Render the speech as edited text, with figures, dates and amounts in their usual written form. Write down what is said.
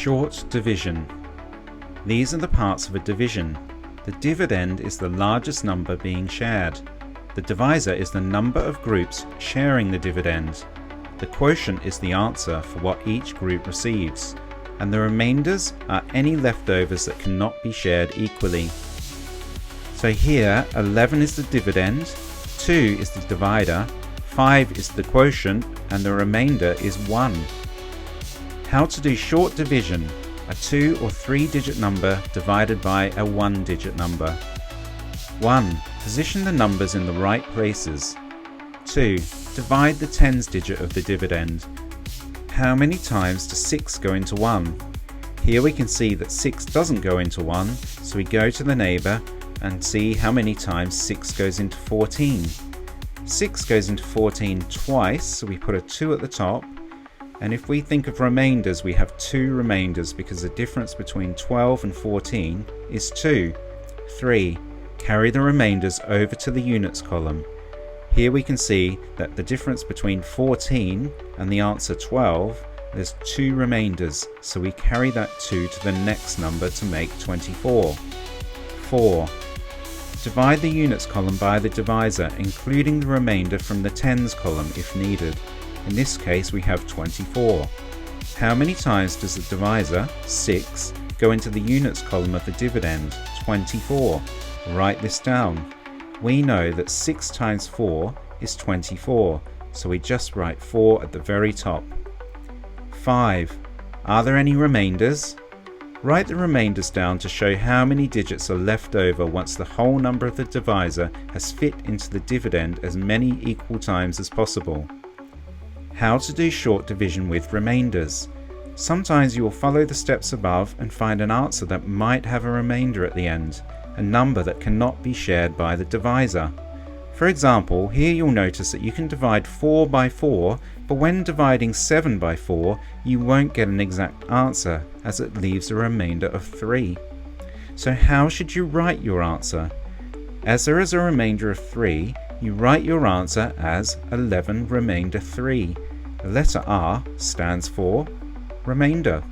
Short division. These are the parts of a division. The dividend is the largest number being shared. The divisor is the number of groups sharing the dividend. The quotient is the answer for what each group receives. And the remainders are any leftovers that cannot be shared equally. So here 11 is the dividend, 2 is the divider, 5 is the quotient, and the remainder is 1. How to do short division: a 2 or 3 digit number divided by a 1 digit number. 1. Position the numbers in the right places. 2. Divide the tens digit of the dividend. How many times does 6 go into 1? Here we can see that 6 doesn't go into 1, so we go to the neighbour and see how many times 6 goes into 14. 6 goes into 14 twice, so we put a 2 at the top. And if we think of remainders, we have 2 remainders because the difference between 12 and 14 is 2. 3. Carry the remainders over to the units column. Here we can see that the difference between 14 and the answer 12, there's 2 remainders, so we carry that 2 to the next number to make 24. 4. Divide the units column by the divisor, including the remainder from the tens column if needed. In this case we have 24. How many times does the divisor, 6, go into the units column of the dividend, 24? Write this down. We know that 6 times 4 is 24, so we just write 4 at the very top. 5. Are there any remainders? Write the remainders down to show how many digits are left over once the whole number of the divisor has fit into the dividend as many equal times as possible. How to do short division with remainders. Sometimes you will follow the steps above and find an answer that might have a remainder at the end, a number that cannot be shared by the divisor. For example, here you'll notice that you can divide 4 by 4, but when dividing 7 by 4, you won't get an exact answer as it leaves a remainder of 3. So how should you write your answer? As there is a remainder of 3, you write your answer as 11 remainder 3. The letter R stands for remainder.